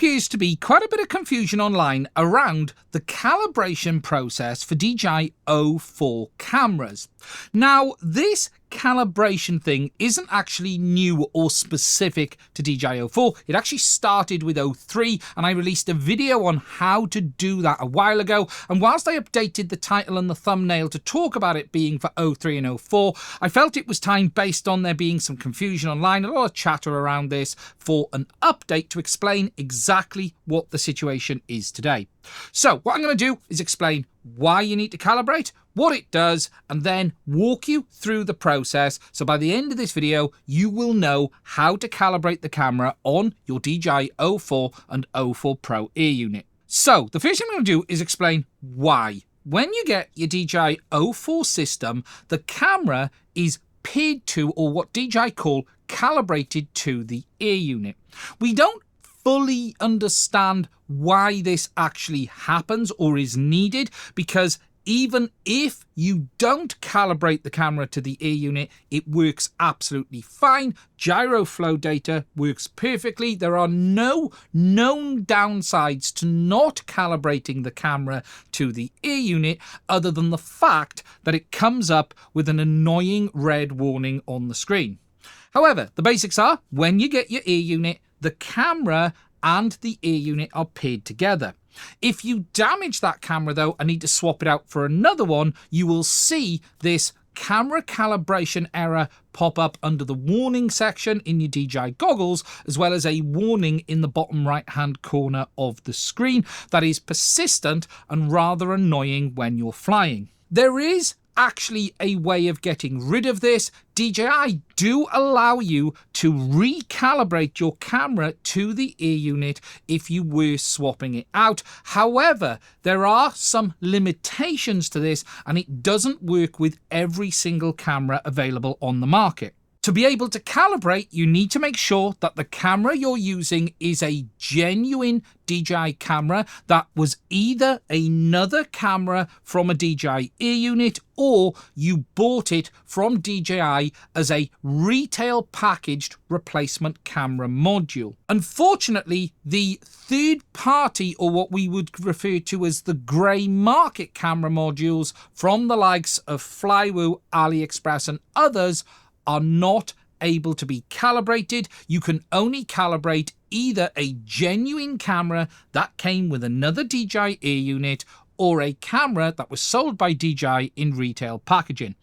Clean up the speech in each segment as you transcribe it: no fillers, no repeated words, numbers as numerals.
appears to be quite a bit of confusion online around the calibration process for DJI O4 cameras. Now, this calibration thing isn't actually new or specific to DJI O4. It actually started with O3, and I released a video on how to do that a while ago. And whilst I updated the title and the thumbnail to talk about it being for O3 and O4, I felt it was time, based on there being some confusion online, a lot of chatter around this, for an update to explain exactly what the situation is today. So what I'm going to do is explain why you need to calibrate, what it does, and then walk you through the process. So by the end of this video, you will know how to calibrate the camera on your DJI O4 and O4 Pro air unit. So the first thing I'm going to do is explain why. When you get your DJI O4 system, the camera is paired to, or what DJI call calibrated to, the air unit. We don't fully understand why this actually happens or is needed, because even if you don't calibrate the camera to the air unit, it works absolutely fine. Gyro flow data works perfectly. There are no known downsides to not calibrating the camera to the air unit, other than the fact that it comes up with an annoying red warning on the screen. However, the basics are, when you get your air unit, the camera and the air unit are paired together. If you damage that camera though and need to swap it out for another one, you will see this camera calibration error pop up under the warning section in your DJI goggles, as well as a warning in the bottom right hand corner of the screen that is persistent and rather annoying when you're flying. There is actually a way of getting rid of this. DJI do allow you to recalibrate your camera to the air unit if you were swapping it out. However, there are some limitations to this, and it doesn't work with every single camera available on the market. To be able to calibrate, you need to make sure that the camera you're using is a genuine DJI camera that was either another camera from a DJI air unit, or you bought it from DJI as a retail packaged replacement camera module. Unfortunately, the third party, or what we would refer to as the grey market camera modules from the likes of Flywoo, AliExpress and others, are not able to be calibrated. You can only calibrate either a genuine camera that came with another DJI air unit, or a camera that was sold by DJI in retail packaging.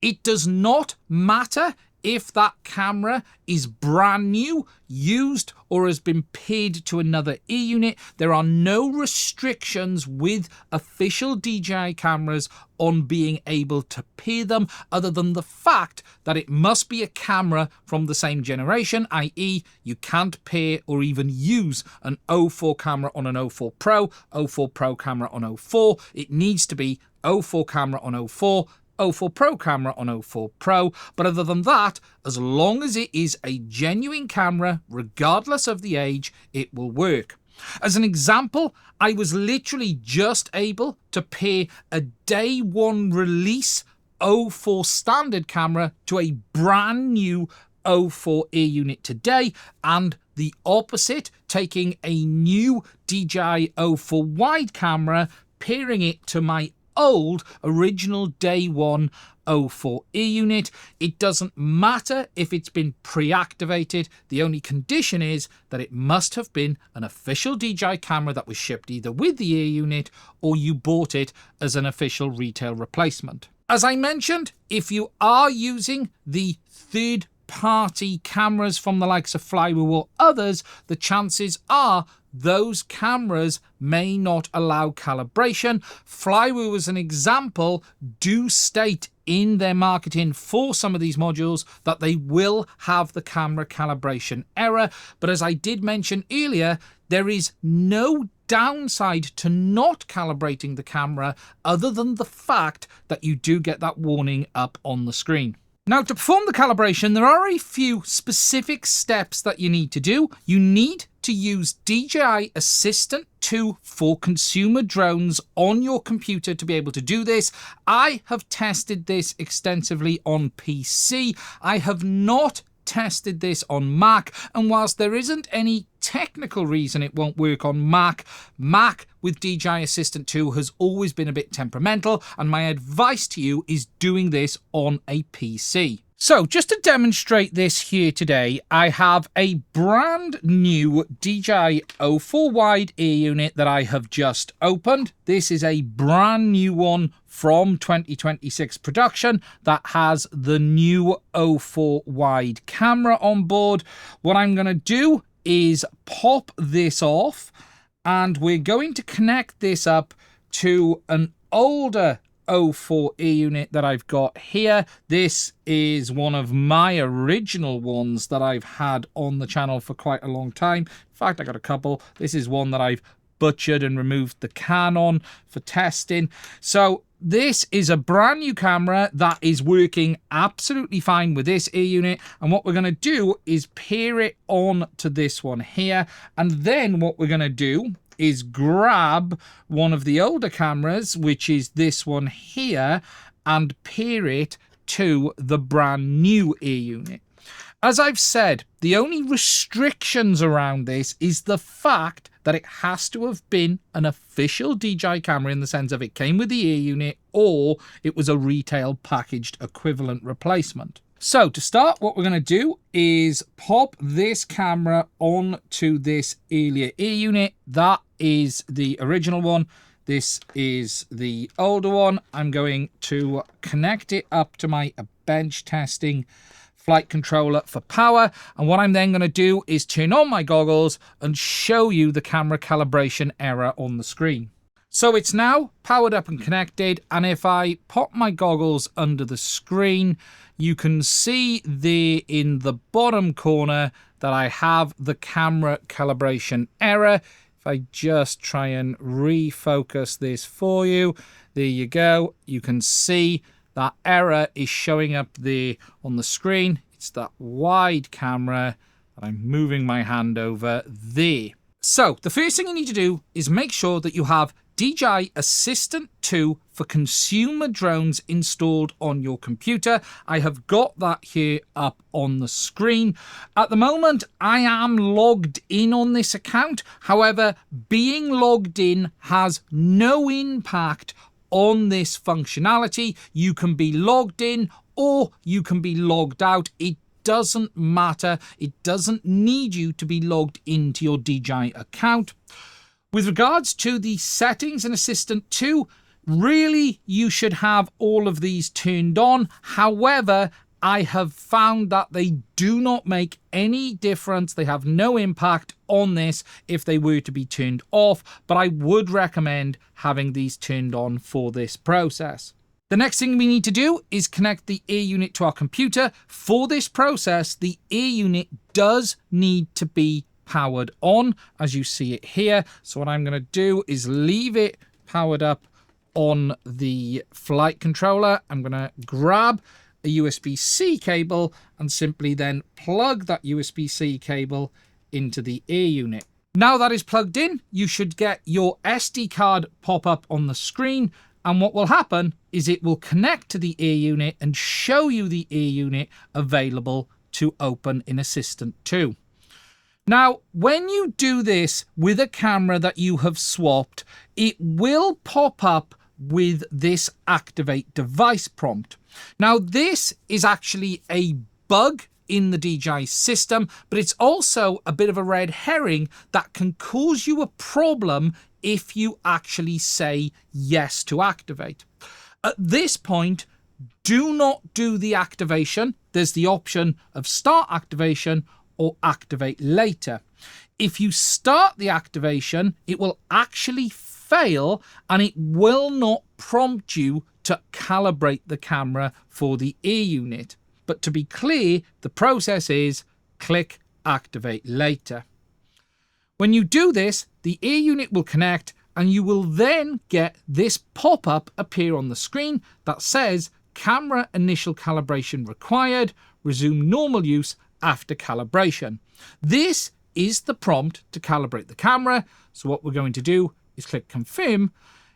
It does not matter if that camera is brand new, used, or has been paired to another air unit. There are no restrictions with official DJI cameras on being able to pair them, other than the fact that it must be a camera from the same generation, i.e. you can't pair or even use an O4 camera on an O4 Pro, O4 Pro camera on O4. It needs to be O4 camera on O4, O4 Pro camera on O4 Pro, but other than that, as long as it is a genuine camera, regardless of the age, it will work. As an example, I was literally just able to pair a day one release O4 standard camera to a brand new O4 air unit today, and the opposite, taking a new DJI O4 wide camera, pairing it to my old original day one O4 air unit. It doesn't matter if it's been pre-activated. The only condition is that it must have been an official DJI camera that was shipped either with the air unit, or you bought it as an official retail replacement. As I mentioned, if you are using the third party cameras from the likes of Flywoo or others, the chances are those cameras may not allow calibration. Flywoo, as an example, do state in their marketing for some of these modules that they will have the camera calibration error. But as I did mention earlier, there is no downside to not calibrating the camera, other than the fact that you do get that warning up on the screen. Now, to perform the calibration, there are a few specific steps that you need to do. You need to use DJI Assistant 2 for consumer drones on your computer to be able to do this. I have tested this extensively on PC. I have not tested this on Mac, and whilst there isn't any technical reason it won't work on Mac. Mac with DJI Assistant 2 has always been a bit temperamental, and my advice to you is doing this on a PC. So just to demonstrate this here today, I have a brand new DJI O4 wide ear unit that I have just opened. This is a brand new one from 2026 production that has the new O4 wide camera on board. What I'm going to do is pop this off, and we're going to connect this up to an older O4 ear unit that I've got here. This is one of my original ones that I've had on the channel for quite a long time. In fact, I got a couple. This is one that I've butchered and removed the can on for testing. So this is a brand new camera that is working absolutely fine with this ear unit, and what we're going to do is pair it on to this one here, and then what we're going to do is grab one of the older cameras, which is this one here, and pair it to the brand new ear unit. As I've said, the only restrictions around this is the fact that it has to have been an official DJI camera, in the sense of it came with the ear unit or it was a retail packaged equivalent replacement. So to start, what we're going to do is pop this camera onto this earlier ear unit. That is the original one. This is the older one. I'm going to connect it up to my bench testing flight controller for power. And what I'm then going to do is turn on my goggles and show you the camera calibration error on the screen. So it's now powered up and connected, and if I pop my goggles under the screen, you can see there in the bottom corner that I have the camera calibration error. If I just try and refocus this for you, there you go. You can see that error is showing up there on the screen. It's that wide camera that I'm moving my hand over there. So the first thing you need to do is make sure that you have DJI Assistant 2 for consumer drones installed on your computer. I have got that here up on the screen. At the moment, I am logged in on this account. However, being logged in has no impact on this functionality. You can be logged in or you can be logged out. It doesn't matter. It doesn't need you to be logged into your DJI account. With regards to the settings in Assistant 2, really you should have all of these turned on. However, I have found that they do not make any difference. They have no impact on this if they were to be turned off, but I would recommend having these turned on for this process. The next thing we need to do is connect the ear unit to our computer. For this process, the ear unit does need to be powered on, as you see it here. So what I'm going to do is leave it powered up on the flight controller. I'm going to grab a USB-C cable and simply then plug that USB-C cable into the ear unit. Now that is plugged in, you should get your SD card pop up on the screen, and what will happen is it will connect to the ear unit and show you the ear unit available to open in Assistant 2. Now, when you do this with a camera that you have swapped, it will pop up with this activate device prompt. Now, this is actually a bug in the DJI system, but it's also a bit of a red herring that can cause you a problem if you actually say yes to activate. At this point, do not do the activation. There's the option of start activation or activate later. If you start the activation, it will actually fail and it will not prompt you to calibrate the camera for the ear unit. But to be clear, the process is click activate later. When you do this, the ear unit will connect and you will then get this pop-up appear on the screen that says camera initial calibration required, resume normal use after calibration. This is the prompt to calibrate the camera. So what we're going to do is click confirm.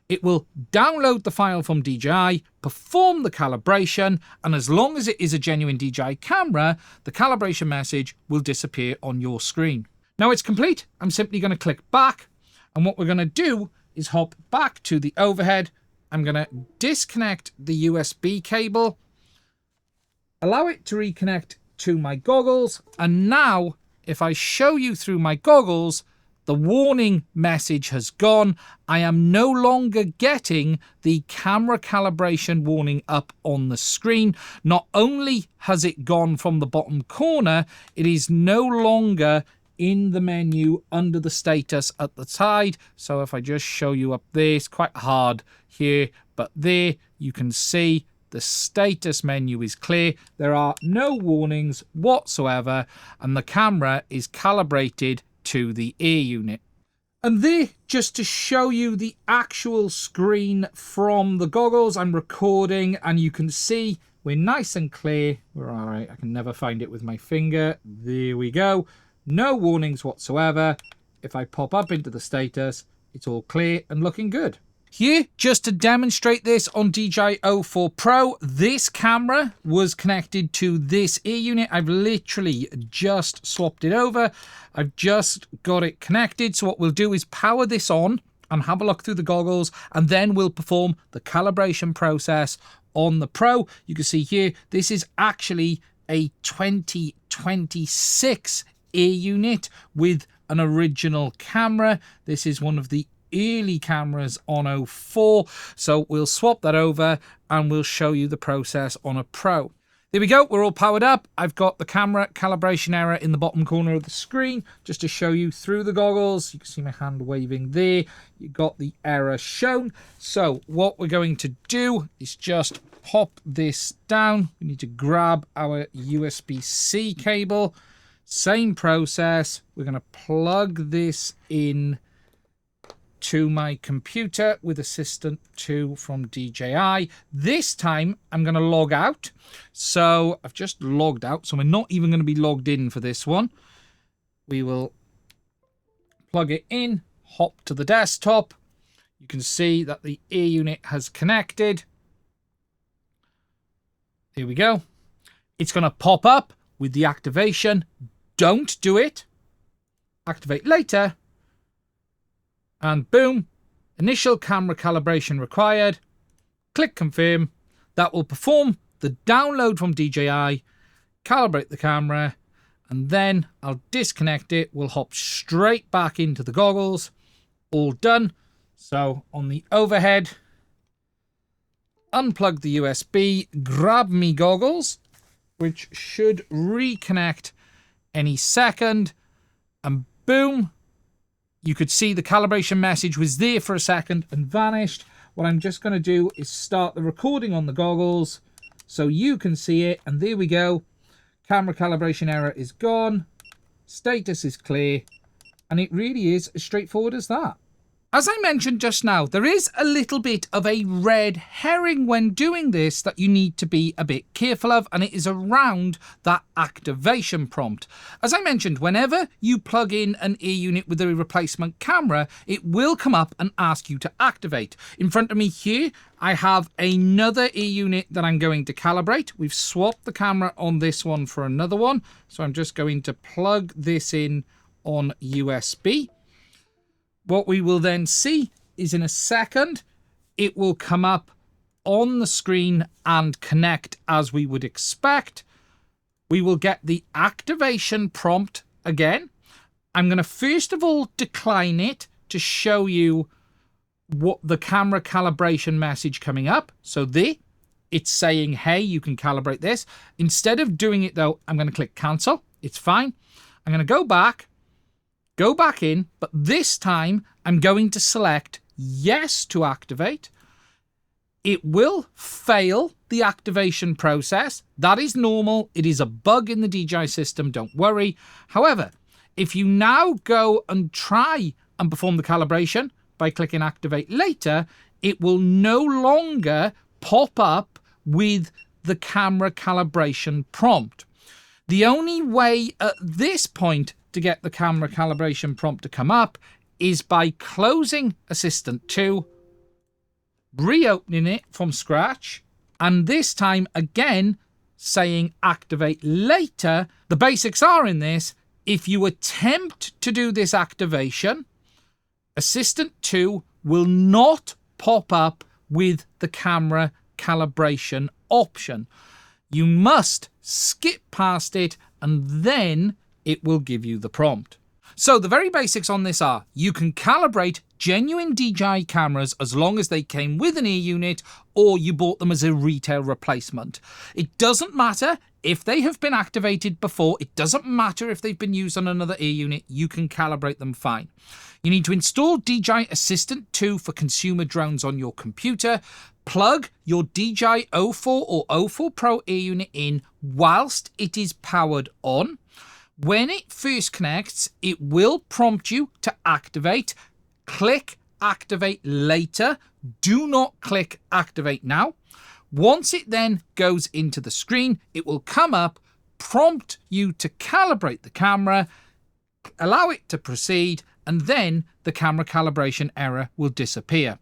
It will download the file from DJI, perform the calibration, and as long as it is a genuine DJI camera, the calibration message will disappear on your screen. Now it's complete. I'm simply going to click back. And what we're going to do is hop back to the overhead. I'm going to disconnect the USB cable, allow it to reconnect to my goggles. And now if I show you through my goggles, the warning message has gone. I am no longer getting the camera calibration warning up on the screen. Not only has it gone from the bottom corner, it is no longer in the menu under the status at the side. So if I just show you up there, it's quite hard here, but there you can see the status menu is clear. There are no warnings whatsoever, and the camera is calibrated to the air unit. And there, just to show you the actual screen from the goggles, I'm recording and you can see we're nice and clear. We're all right. I can never find it with my finger. There we go. No warnings whatsoever. If I pop up into the status, it's all clear and looking good. Here, just to demonstrate this on DJI O4 Pro, this camera was connected to this air unit. I've literally just swapped it over. I've just got it connected. So what we'll do is power this on and have a look through the goggles, and then we'll perform the calibration process on the Pro. You can see here, this is actually a 2026 air unit with an original camera. This is one of the early cameras on O4, so we'll swap that over and we'll show you the process on a Pro. There we go, we're all powered up. I've got the camera calibration error in the bottom corner of the screen just to show you through the goggles. You can see my hand waving there. You got the error shown. So what we're going to do is just pop this down. We need to grab our USB-C cable. Same process. We're going to plug this in to my computer with Assistant 2 from DJI. This time I'm going to log out. So I've just logged out, so we're not even going to be logged in for this one. We will plug it in, hop to the desktop. You can see that the air unit has connected. Here we go. It's going to pop up with the activation. Don't do it. Activate later. And boom, initial camera calibration required. Click confirm. That will perform the download from DJI, calibrate the camera, and then I'll disconnect it. We'll hop straight back into the goggles. All done. So on the overhead, unplug the USB, grab me goggles, which should reconnect any second, and boom, you could see the calibration message was there for a second and vanished. What I'm just going to do is start the recording on the goggles so you can see it. And there we go. Camera calibration error is gone. Status is clear. And it really is as straightforward as that. As I mentioned just now, there is a little bit of a red herring when doing this that you need to be a bit careful of, and it is around that activation prompt. As I mentioned, whenever you plug in an air unit with a replacement camera, it will come up and ask you to activate. In front of me here, I have another air unit that I'm going to calibrate. We've swapped the camera on this one for another one, so I'm just going to plug this in on USB. What we will then see is in a second, it will come up on the screen and connect as we would expect. We will get the activation prompt again. I'm going to first of all decline it to show you what the camera calibration message coming up. So there, it's saying, hey, you can calibrate this. Instead of doing it though, I'm going to click cancel. It's fine. I'm going to go back in, but this time I'm going to select yes to activate. It will fail the activation process. That is normal. It is a bug in the DJI system, don't worry. However, if you now go and try and perform the calibration by clicking activate later, it will no longer pop up with the camera calibration prompt. The only way at this point to get the camera calibration prompt to come up is by closing Assistant 2, reopening it from scratch, and this time again saying activate later. The basics are in this If you attempt to do this activation, Assistant 2 will not pop up with the camera calibration option. You must skip past it and then it will give you the prompt. So the very basics on this are, you can calibrate genuine DJI cameras as long as they came with an ear unit or you bought them as a retail replacement. It doesn't matter if they have been activated before. It doesn't matter if they've been used on another ear unit. You can calibrate them fine. You need to install DJI Assistant 2 for consumer drones on your computer. Plug your DJI O4 or O4 Pro ear unit in whilst it is powered on. When it first connects, it will prompt you to activate. Click activate later. Do not click activate now. Once it then goes into the screen, it will come up, prompt you to calibrate the camera, allow it to proceed, and then the camera calibration error will disappear.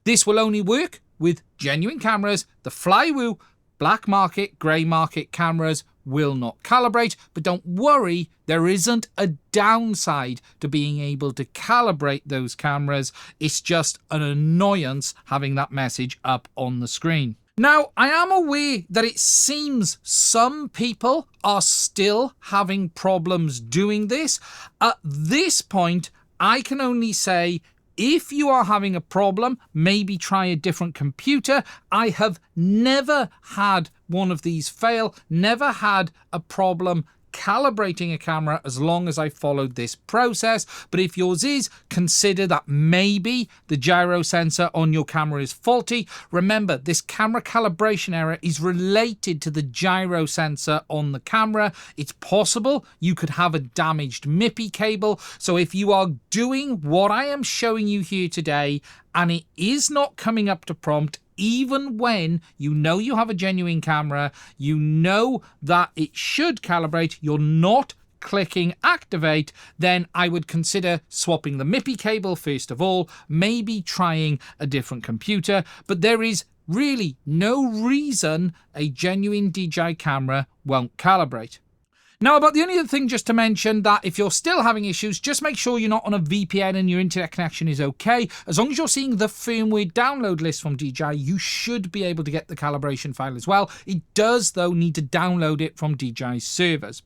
This will only work with genuine cameras. The Flywoo black market, grey market cameras will not calibrate, but don't worry, there isn't a downside to being able to calibrate those cameras. It's just an annoyance having that message up on the screen. Now, I am aware that it seems some people are still having problems doing this. At this point, I can only say, if you are having a problem, maybe try a different computer. I have never had one of these fail, never had a problem calibrating a camera as long as I followed this process. But if yours is, consider that maybe the gyro sensor on your camera is faulty. Remember, this camera calibration error is related to the gyro sensor on the camera. It's possible you could have a damaged MIPI cable. So if you are doing what I am showing you here today and it is not coming up to prompt, even when you know you have a genuine camera, you know that it should calibrate, you're not clicking activate, then I would consider swapping the MIPI cable first of all, maybe trying a different computer. But there is really no reason a genuine DJI camera won't calibrate. Now, about the only other thing just to mention, that if you're still having issues, just make sure you're not on a VPN and your internet connection is okay. As long as you're seeing the firmware download list from DJI, you should be able to get the calibration file as well. It does, though, need to download it from DJI servers.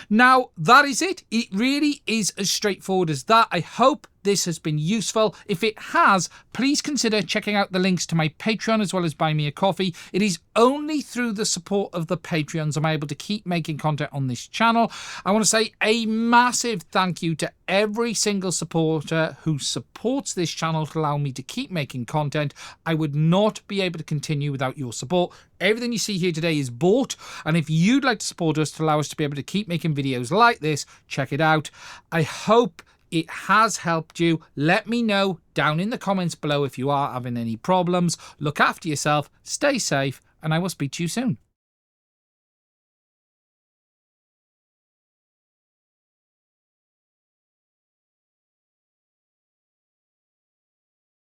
Now, that is it. It really is as straightforward as that. I hope this has been useful. If it has, please consider checking out the links to my Patreon as well as Buy Me a Coffee. It is only through the support of the Patreons I'm able to keep making content on this channel. I want to say a massive thank you to every single supporter who supports this channel to allow me to keep making content. I would not be able to continue without your support. Everything you see here today is bought, and if you'd like to support us to allow us to be able to keep making videos like this, check it out. I hope it has helped you. Let me know down in the comments below if you are having any problems. Look after yourself, stay safe, and I will speak to you soon.